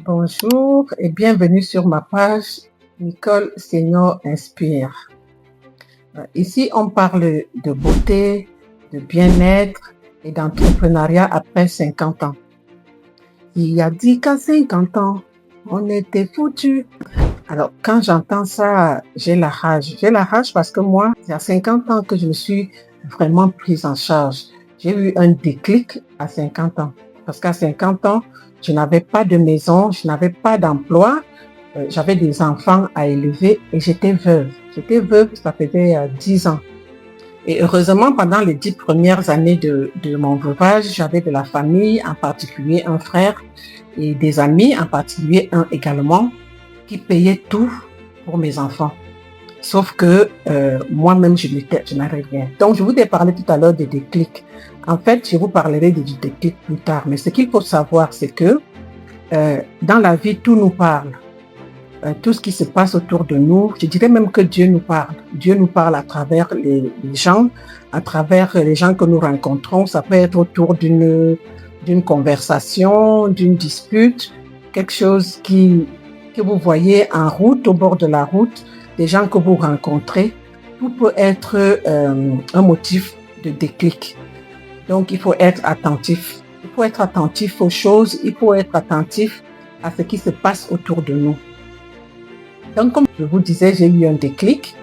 Bonjour et bienvenue sur ma page Nicole Senior Inspire. Ici, on parle de beauté, de bien-être et d'entrepreneuriat après 50 ans. Il a dit qu'à 50 ans, on était foutus. Alors, quand j'entends ça, j'ai la rage. J'ai la rage parce que moi, il y a 50 ans que je me suis vraiment prise en charge. J'ai eu un déclic à 50 ans. Parce qu'à 50 ans, je n'avais pas de maison, je n'avais pas d'emploi, j'avais des enfants à élever et j'étais veuve. J'étais veuve, ça faisait 10 ans. Et heureusement, pendant les 10 premières années de mon veuvage, j'avais de la famille, en particulier un frère, et des amis, en particulier un également, qui payaient tout pour mes enfants. Sauf que moi-même, je n'avais rien. Donc, je vous ai parlé tout à l'heure des déclics. En fait, je vous parlerai du déclic plus tard. Mais ce qu'il faut savoir, c'est que dans la vie, tout nous parle. Tout ce qui se passe autour de nous, je dirais même que Dieu nous parle. Dieu nous parle à travers les gens, à travers les gens que nous rencontrons. Ça peut être autour d'une conversation, d'une dispute, quelque chose que vous voyez en route, au bord de la route, des gens que vous rencontrez. Tout peut être un motif de déclic. Donc, il faut être attentif. Il faut être attentif aux choses, il faut être attentif à ce qui se passe autour de nous. Donc, comme je vous disais, j'ai eu un déclic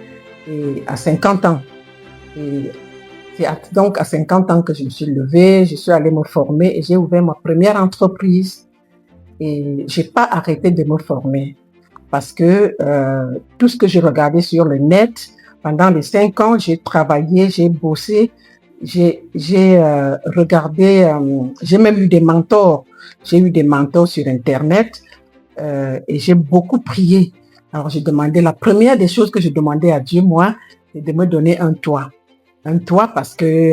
à 50 ans. Et c'est donc à 50 ans que je me suis levée, je suis allée me former et j'ai ouvert ma première entreprise. Et je n'ai pas arrêté de me former parce que tout ce que j'ai regardé sur le net, pendant les 5 ans, j'ai travaillé, j'ai bossé, j'ai regardé, j'ai même eu des mentors. J'ai eu des mentors sur Internet et j'ai beaucoup prié. Alors, j'ai demandé, la première des choses que je demandais à Dieu, moi, c'est de me donner un toit. Un toit parce que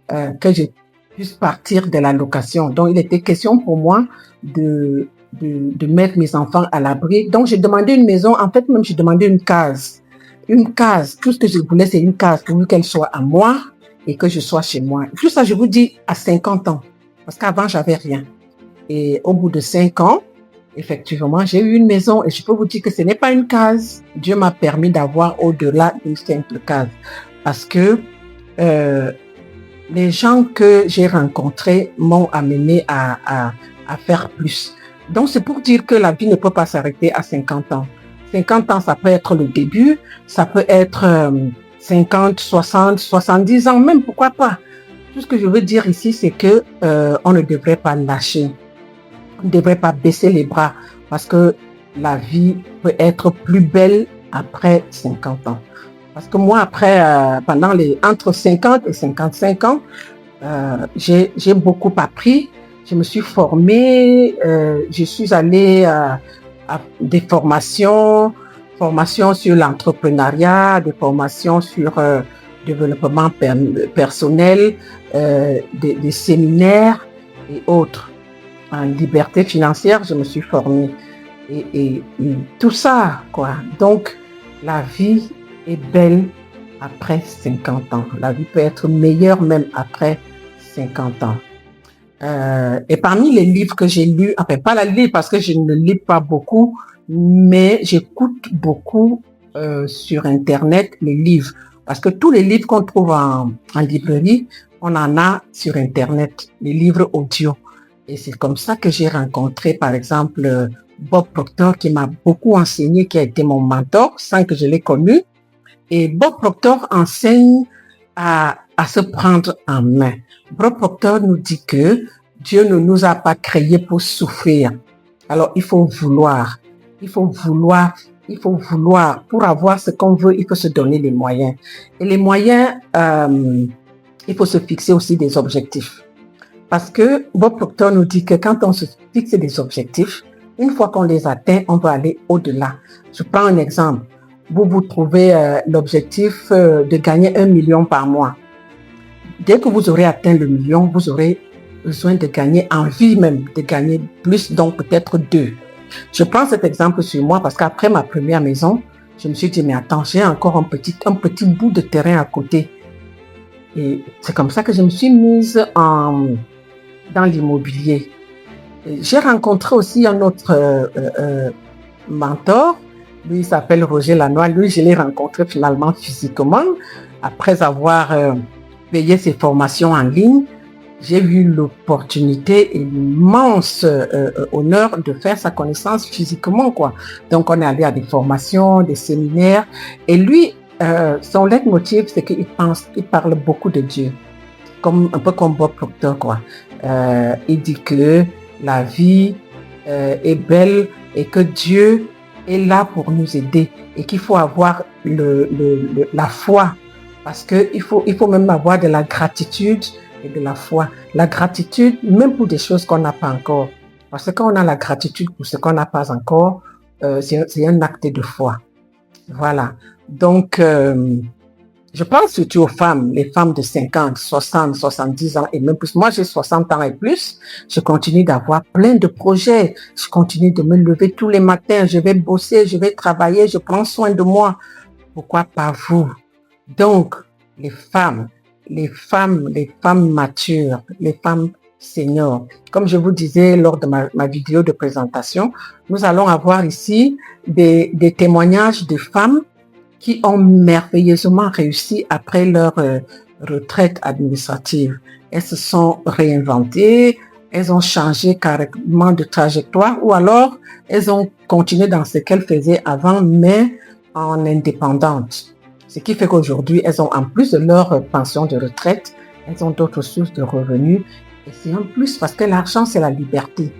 je puisse partir de la location. Donc, il était question pour moi de mettre mes enfants à l'abri. Donc, j'ai demandé une maison. En fait, même, j'ai demandé une case. Une case. Tout ce que je voulais, c'est une case pour qu'elle soit à moi et que je sois chez moi. Tout ça, je vous dis, à 50 ans. Parce qu'avant, j'avais rien. Et au bout de 5 ans, effectivement, j'ai eu une maison et je peux vous dire que ce n'est pas une case. Dieu m'a permis d'avoir au-delà d'une simple case. Parce que les gens que j'ai rencontrés m'ont amené à faire plus. Donc, c'est pour dire que la vie ne peut pas s'arrêter à 50 ans. 50 ans, ça peut être le début, ça peut être 50, 60, 70 ans, même, pourquoi pas. Tout ce que je veux dire ici, c'est que on ne devrait pas lâcher. On ne devrait pas baisser les bras parce que la vie peut être plus belle après 50 ans. Parce que moi, après, entre 50 et 55 ans, j'ai beaucoup appris. Je me suis formée, je suis allée à des formations sur l'entrepreneuriat, des formations sur développement personnel, des séminaires et autres. En liberté financière, je me suis formée. Et tout ça, quoi. Donc, la vie est belle après 50 ans. La vie peut être meilleure même après 50 ans. Et parmi les livres que j'ai lus, enfin pas la livre parce que je ne lis pas beaucoup, mais j'écoute beaucoup sur Internet les livres. Parce que tous les livres qu'on trouve en librairie, on en a sur Internet, les livres audio. Et c'est comme ça que j'ai rencontré, par exemple, Bob Proctor qui m'a beaucoup enseigné, qui a été mon mentor sans que je l'ai connu. Et Bob Proctor enseigne à se prendre en main. Bob Proctor nous dit que Dieu ne nous a pas créés pour souffrir. Alors, il faut vouloir. Il faut vouloir. Pour avoir ce qu'on veut, il faut se donner les moyens. Et les moyens, il faut se fixer aussi des objectifs. Parce que Bob Proctor nous dit que quand on se fixe des objectifs, une fois qu'on les atteint, on va aller au-delà. Je prends un exemple. Vous trouvez l'objectif de gagner 1 million par mois. Dès que vous aurez atteint le million, vous aurez besoin de gagner, envie même de gagner plus, donc peut-être 2. Je prends cet exemple sur moi parce qu'après ma première maison, je me suis dit, mais attends, j'ai encore un petit bout de terrain à côté. Et c'est comme ça que je me suis mise dans l'immobilier. J'ai rencontré aussi un autre mentor. Lui, il s'appelle Roger Lanois. Lui, je l'ai rencontré finalement physiquement après avoir payé ses formations en ligne. J'ai eu l'opportunité et l'immense honneur de faire sa connaissance physiquement, quoi. Donc, on est allé à des formations, des séminaires. Et lui, son leitmotiv, c'est qu'il parle beaucoup de Dieu. Un peu comme Bob Proctor, quoi. Il dit que la vie est belle et que Dieu est là pour nous aider et qu'il faut avoir la foi parce qu'il faut même avoir de la gratitude et de la foi. La gratitude, même pour des choses qu'on n'a pas encore. Parce que quand on a la gratitude pour ce qu'on n'a pas encore, c'est un acte de foi. Voilà. Donc, je pense surtout aux femmes, les femmes de 50, 60, 70 ans et même plus. Moi, j'ai 60 ans et plus. Je continue d'avoir plein de projets. Je continue de me lever tous les matins. Je vais bosser, je vais travailler, je prends soin de moi. Pourquoi pas vous? Donc, les femmes matures, les femmes seniors. Comme je vous disais lors de ma vidéo de présentation, nous allons avoir ici des témoignages de femmes qui ont merveilleusement réussi après leur retraite administrative. Elles se sont réinventées, elles ont changé carrément de trajectoire ou alors elles ont continué dans ce qu'elles faisaient avant, mais en indépendante. Ce qui fait qu'aujourd'hui, elles ont en plus de leur pension de retraite, elles ont d'autres sources de revenus. Et c'est en plus parce que l'argent, c'est la liberté.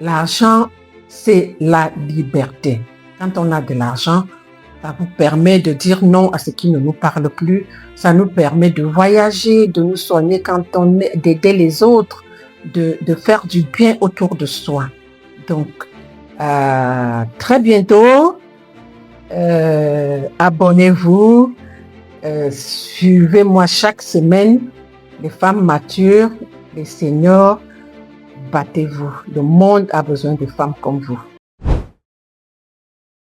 L'argent, c'est la liberté. Quand on a de l'argent, ça vous permet de dire non à ce qui ne nous parle plus. Ça nous permet de voyager, de nous soigner quand on est, d'aider les autres, de faire du bien autour de soi. Donc, très bientôt, abonnez-vous, suivez-moi chaque semaine. Les femmes matures, les seniors, battez-vous. Le monde a besoin de femmes comme vous.